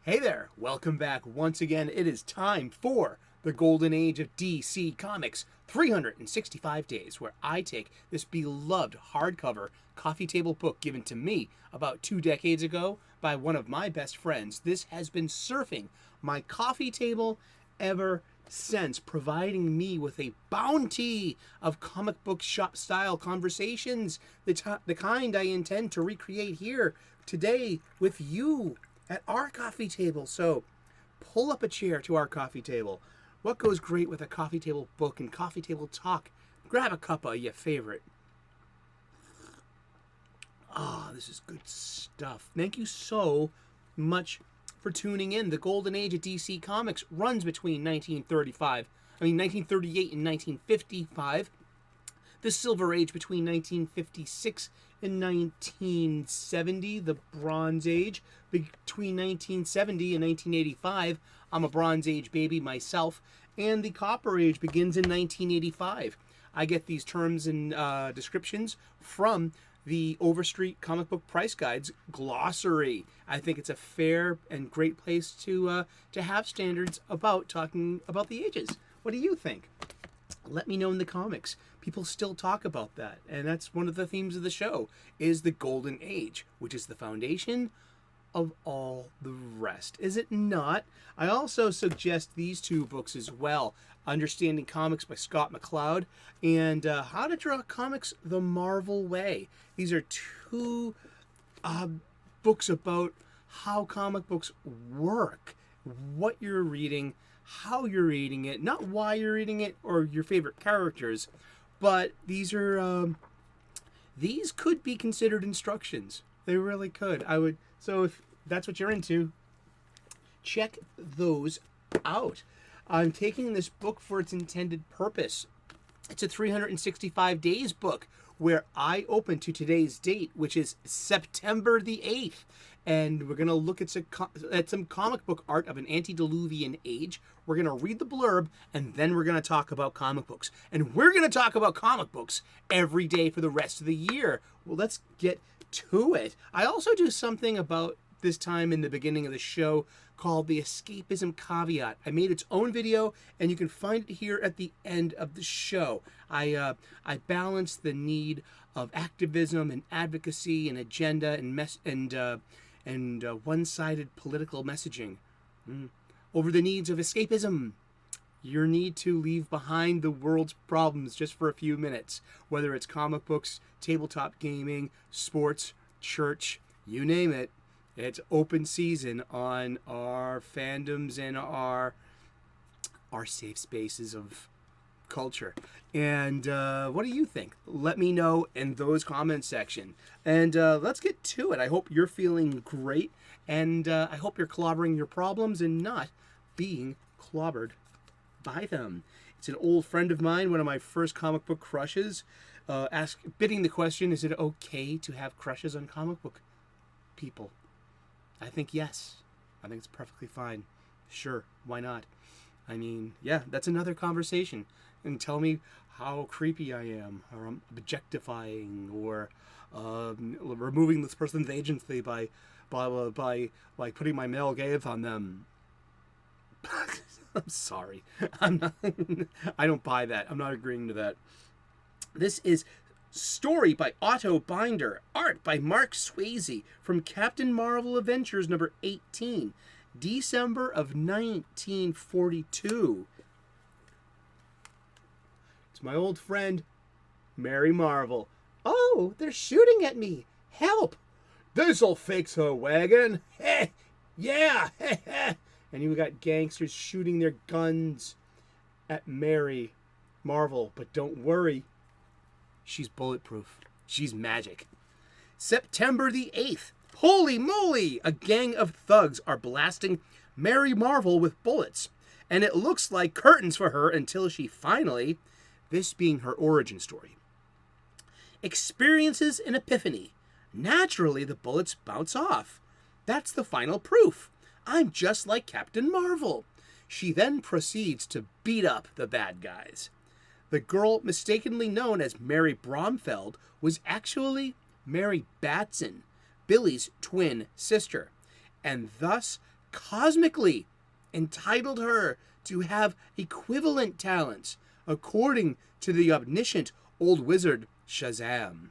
Hey there, welcome back once again. It is time for the golden age of DC Comics, 365 days, where I take this beloved hardcover coffee table book given to me about 2 decades ago by one of my best friends. This has been surfing my coffee table ever since, providing me with a bounty of comic book shop style conversations, the kind I intend to recreate here today with you at our coffee table. So pull up a chair to our coffee table. What goes great with a coffee table book and coffee table talk? Grab a cup of your favorite. This is good stuff. Thank you so much for tuning in. The golden age of DC Comics runs between 1938 and 1955. The Silver Age between 1956 and 1970, the Bronze Age between 1970 and 1985. I'm a Bronze Age baby myself. And the Copper Age begins in 1985. I get these terms and descriptions from the Overstreet Comic Book Price Guide's glossary. I think it's a fair and great place to have standards about talking about the ages. What do you think? Let me know in the comics. People still talk about that, and that's one of the themes of the show, is the golden age, which is the foundation of all the rest. Is it not? I also suggest these two books as well, Understanding Comics by Scott McCloud and How to Draw Comics the Marvel Way. These are two books about how comic books work, what you're reading, how you're reading it, not why you're reading it or your favorite characters, but these could be considered instructions. They really could. So if that's what you're into, check those out. I'm taking this book for its intended purpose. It's a 365 days book where I open to today's date, which is September the 8th. And we're going to look at some comic book art of an antediluvian age. We're going to read the blurb, and then we're going to talk about comic books. And we're going to talk about comic books every day for the rest of the year. Well, let's get to it. I also do something about this time in the beginning of the show called the escapism caveat. I made its own video, and you can find it here at the end of the show. I balance the need of activism and advocacy and agenda and one-sided political messaging over the needs of escapism. Your need to leave behind the world's problems just for a few minutes, whether it's comic books, tabletop gaming, sports, church, you name it. It's open season on our fandoms and our safe spaces of culture. And what do you think? Let me know in those comments section. And let's get to it. I hope you're feeling great, and I hope you're clobbering your problems and not being clobbered by them. It's an old friend of mine, one of my first comic book crushes, bidding the question, is it okay to have crushes on comic book people? I think yes. I think it's perfectly fine. Sure, why not? I mean, yeah, that's another conversation. And tell me how creepy I am, or I'm objectifying, or removing this person's agency by putting my male gaze on them. I'm sorry. I'm not. I don't buy that. I'm not agreeing to that. This is story by Otto Binder, art by Mark Swayze, from Captain Marvel Adventures number 18, December of 1942. It's my old friend, Mary Marvel. Oh, they're shooting at me. Help! This'll fix her wagon. Heh, yeah, heh, heh. And you got gangsters shooting their guns at Mary Marvel. But don't worry. She's bulletproof. She's magic. September the 8th. Holy moly! A gang of thugs are blasting Mary Marvel with bullets. And it looks like curtains for her until she finally, this being her origin story, experiences an epiphany. Naturally, the bullets bounce off. That's the final proof. I'm just like Captain Marvel. She then proceeds to beat up the bad guys. The girl mistakenly known as Mary Bromfeld was actually Mary Batson, Billy's twin sister, and thus cosmically entitled her to have equivalent talents, according to the omniscient old wizard Shazam.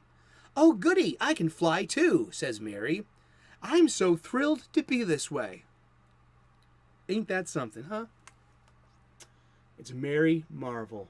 "Oh, goody, I can fly too," says Mary. "I'm so thrilled to be this way." Ain't that something, huh? It's Mary Marvel.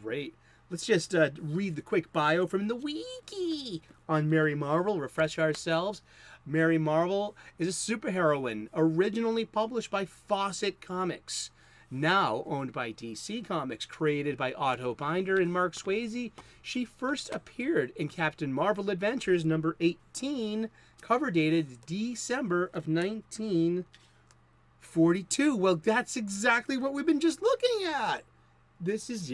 Great. Let's just read the quick bio from the wiki on Mary Marvel, refresh ourselves. Mary Marvel is a superheroine originally published by Fawcett Comics, now owned by DC Comics, created by Otto Binder and Mark Swayze. She first appeared in Captain Marvel Adventures number 18, cover dated December of 1942. Well, that's exactly what we've been just looking at. This is,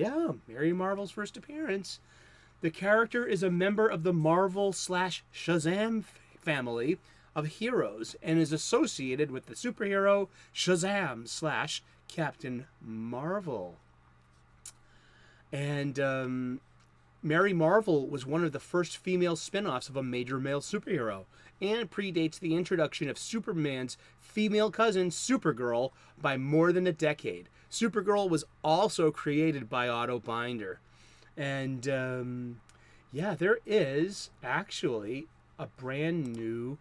Mary Marvel's first appearance. The character is a member of the Marvel/Shazam family of heroes and is associated with the superhero Shazam/Captain Marvel. And Mary Marvel was one of the first female spin-offs of a major male superhero and predates the introduction of Superman's female cousin, Supergirl, by more than a decade. Supergirl was also created by Otto Binder. And, there is actually a brand new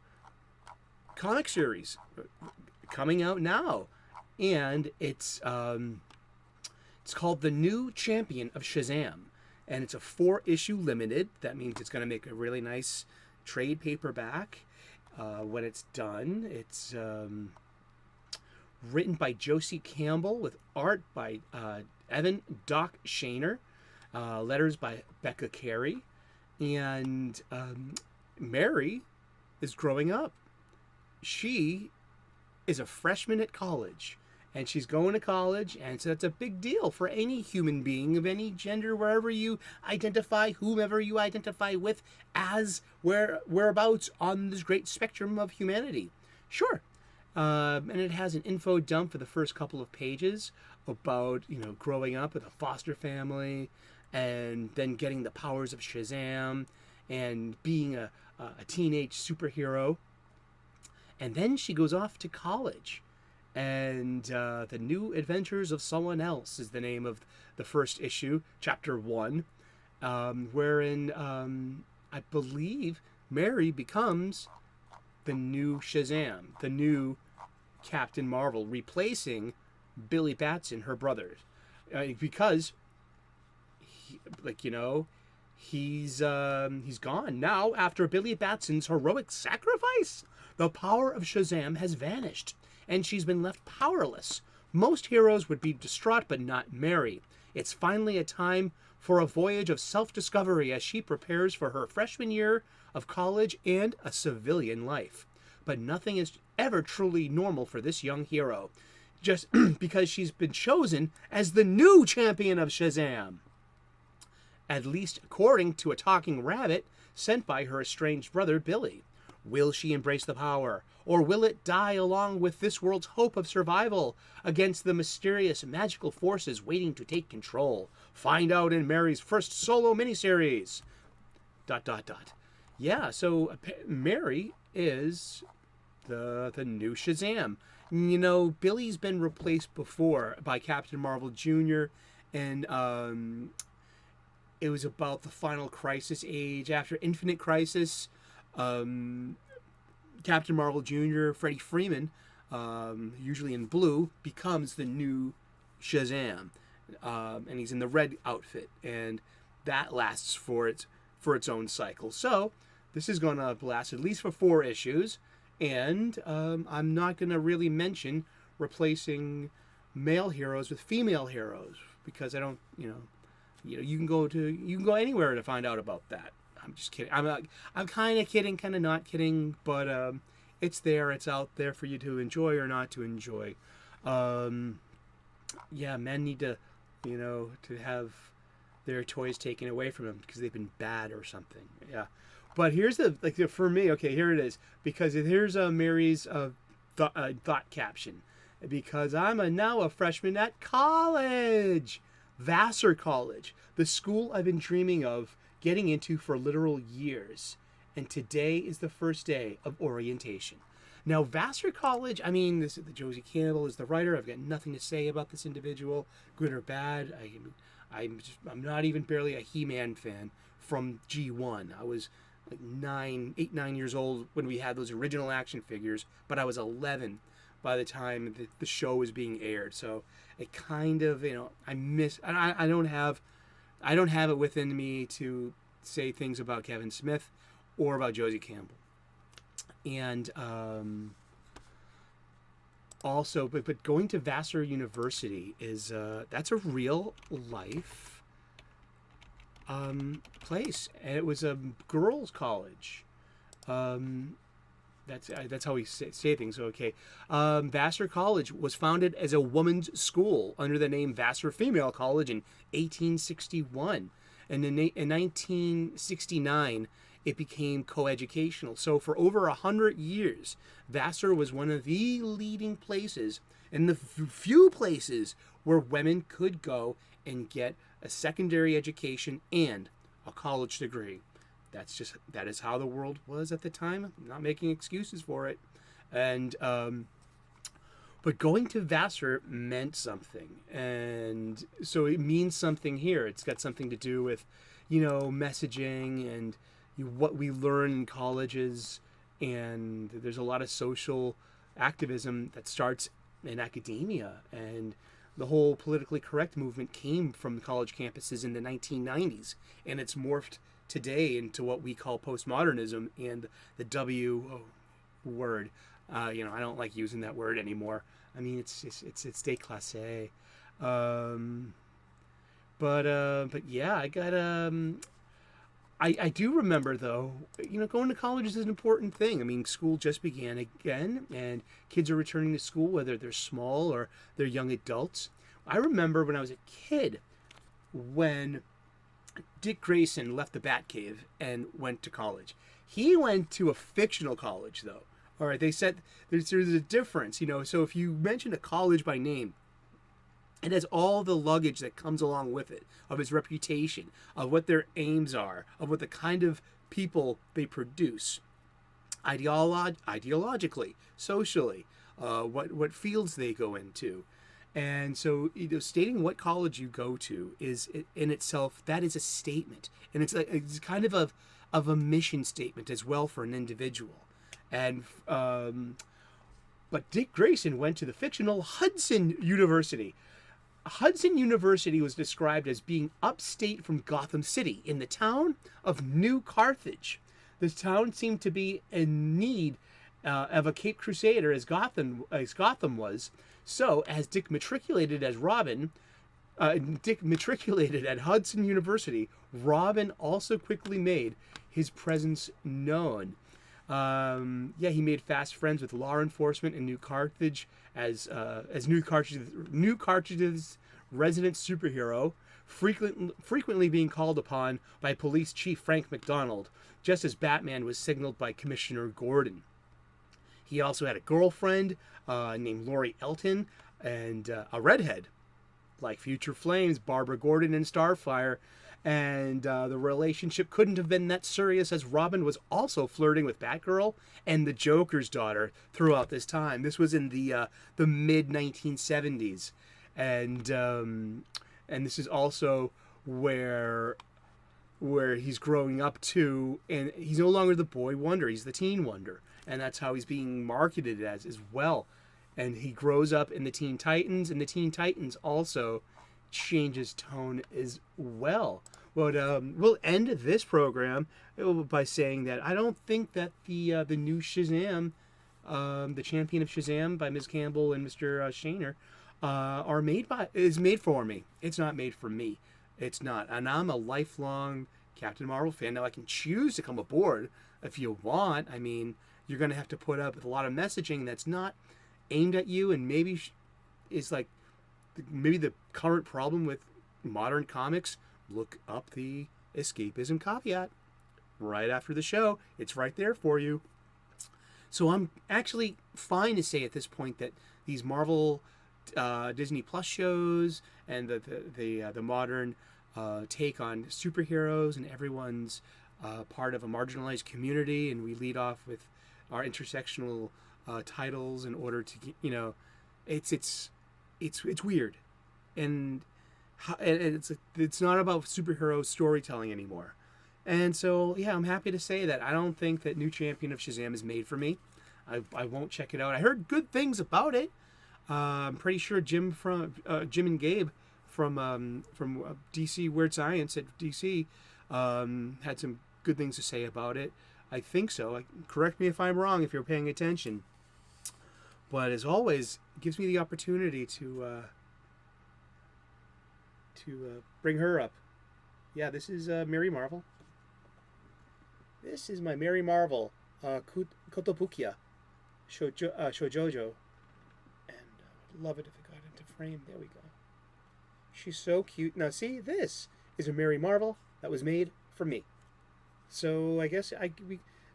comic series coming out now. And it's called The New Champion of Shazam. And it's a 4-issue limited. That means it's going to make a really nice trade paperback when it's done. It's written by Josie Campbell with art by Evan Doc Shaner, letters by Becca Carey, and Mary is growing up. She is a freshman at college, and she's going to college, and so that's a big deal for any human being of any gender, wherever you identify, whomever you identify with, as whereabouts on this great spectrum of humanity. Sure. And it has an info dump for the first couple of pages about, growing up with a foster family and then getting the powers of Shazam and being a teenage superhero. And then she goes off to college. And The New Adventures of Someone Else is the name of the first issue, chapter 1, wherein I believe Mary becomes the new Shazam, the new Captain Marvel, replacing Billy Batson, her brother, because he's gone now after Billy Batson's heroic sacrifice. The power of Shazam has vanished, and she's been left powerless. Most heroes would be distraught, but not Mary. It's finally a time for a voyage of self-discovery as she prepares for her freshman year of college and a civilian life. But nothing is ever truly normal for this young hero, just because she's been chosen as the new champion of Shazam. At least according to a talking rabbit sent by her estranged brother, Billy. Will she embrace the power, or will it die along with this world's hope of survival against the mysterious magical forces waiting to take control? Find out in Mary's first solo miniseries. ... Yeah, so Mary is the new Shazam. Billy's been replaced before by Captain Marvel Jr. and it was about the final crisis age. After Infinite Crisis, Captain Marvel Jr., Freddie Freeman, usually in blue, becomes the new Shazam. And he's in the red outfit, and that lasts for its own cycle. So this is going to last at least for 4 issues, and I'm not going to really mention replacing male heroes with female heroes because I don't, you can go anywhere to find out about that. I'm just kidding. I'm kind of kidding, kind of not kidding, but it's there. It's out there for you to enjoy or not to enjoy. Men need to, to have their toys taken away from them because they've been bad or something. Yeah. But here's for me, okay, here it is. Because here's Mary's thought caption. Because I'm now a freshman at college. Vassar College. The school I've been dreaming of getting into for literal years. And today is the first day of orientation. Now, Vassar College, I mean, this the Josie Campbell is the writer. I've got nothing to say about this individual, good or bad. I'm not even barely a He-Man fan from G1. I was like 9 years old when we had those original action figures, but I was 11 by the time the show was being aired. So it kind of, I don't have it within me to say things about Kevin Smith or about Josie Campbell. And also, but going to Vassar University is that's a real life place, and it was a girls' college. That's how we say things. Okay, Vassar College was founded as a woman's school under the name Vassar Female College in 1861, and in 1969 it became coeducational. So for over 100 years, Vassar was one of the leading places and the few places where women could go and get a secondary education and a college degree. That is how the world was at the time. I'm not making excuses for it. And but going to Vassar meant something, and so it means something here. It's got something to do with, messaging and what we learn in colleges, and there's a lot of social activism that starts in academia, and the whole politically correct movement came from college campuses in the 1990s, and it's morphed today into what we call postmodernism and the W word. I don't like using that word anymore. I mean, it's déclassé. But yeah, I do remember, though, going to college is an important thing. I mean, school just began again, and kids are returning to school, whether they're small or they're young adults. I remember when I was a kid, when Dick Grayson left the Batcave and went to college. He went to a fictional college, though. All right, they said there's a difference, So if you mention a college by name, it has all the luggage that comes along with it, of its reputation, of what their aims are, of what the kind of people they produce, ideologically, socially, what fields they go into. And so, stating what college you go to is, in itself, that is a statement. And it's kind of a mission statement as well for an individual. And but Dick Grayson went to the fictional Hudson University. Hudson University was described as being upstate from Gotham City, in the town of New Carthage. This town seemed to be in need of a Cape Crusader as Gotham was. So, as Dick matriculated as Robin, Dick matriculated at Hudson University, Robin also quickly made his presence known. He made fast friends with law enforcement in New Carthage as New Carthage's resident superhero, frequently being called upon by Police Chief Frank McDonald, just as Batman was signaled by Commissioner Gordon. He also had a girlfriend named Lori Elton, and a redhead, like Future Flames, Barbara Gordon, and Starfire. And the relationship couldn't have been that serious, as Robin was also flirting with Batgirl and the Joker's daughter throughout this time. This was in the mid 1970s, and this is also where he's growing up to, and he's no longer the boy wonder; he's the teen wonder, and that's how he's being marketed as well. And he grows up in the Teen Titans, and the Teen Titans also changes tone as well. But we'll end this program by saying that I don't think that the new Shazam, the Champion of Shazam by Ms. Campbell and Mr. Shaner, is made for me. It's not made for me. It's not. And I'm a lifelong Captain Marvel fan. Now I can choose to come aboard if you want. I mean, you're going to have to put up with a lot of messaging that's not aimed at you, and maybe is like maybe the current problem with modern comics. Look up the escapism caveat right after the show. It's right there for you. So I'm actually fine to say at this point that these Marvel Disney Plus shows and the modern take on superheroes, and everyone's part of a marginalized community, and we lead off with our intersectional titles in order to, it's weird, and it's not about superhero storytelling anymore. And so, yeah, I'm happy to say that I don't think that new champion of Shazam is made for me. I won't check it out. I heard good things about it. I'm pretty sure Jim and Gabe from DC Weird Science at DC had some good things to say about it. I think so. Correct me if I'm wrong if you're paying attention. But as always, it gives me the opportunity to bring her up. Yeah, this is Mary Marvel. This is my Mary Marvel, Kotobukiya, Shoujojo. And I would love it if it got into frame. There we go. She's so cute. Now see, this is a Mary Marvel that was made for me. So I guess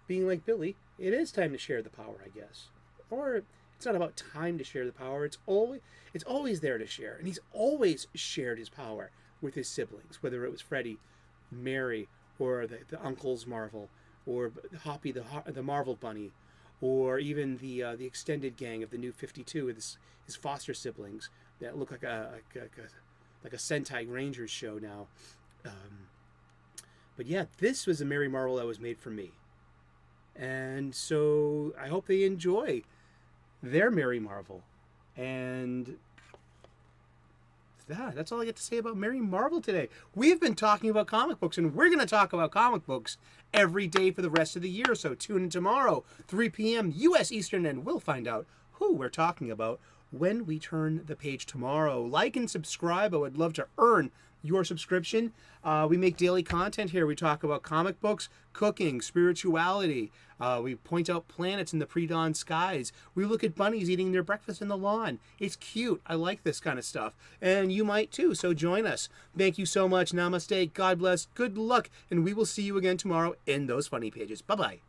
being like Billy, it is time to share the power, I guess. Or it's not about time to share the power. It's always there to share. And he's always shared his power with his siblings, whether it was Freddy, Mary, or the uncles Marvel, or Hoppy the Marvel Bunny, or even the extended gang of the New 52 with his foster siblings that look like a Sentai Rangers show now. But yeah, this was a Mary Marvel that was made for me. And so I hope they enjoy their Mary Marvel. And that's all I get to say about Mary Marvel today. We've been talking about comic books, and we're going to talk about comic books every day for the rest of the year. So tune in tomorrow, 3 p.m. U.S. Eastern, and we'll find out who we're talking about when we turn the page tomorrow. Like and subscribe. I would love to earn your subscription. We make daily content here. We talk about comic books, cooking, spirituality. We point out planets in the pre-dawn skies. We look at bunnies eating their breakfast in the lawn. It's cute. I like this kind of stuff. And you might too, so join us. Thank you so much. Namaste. God bless. Good luck. And we will see you again tomorrow in those funny pages. Bye-bye.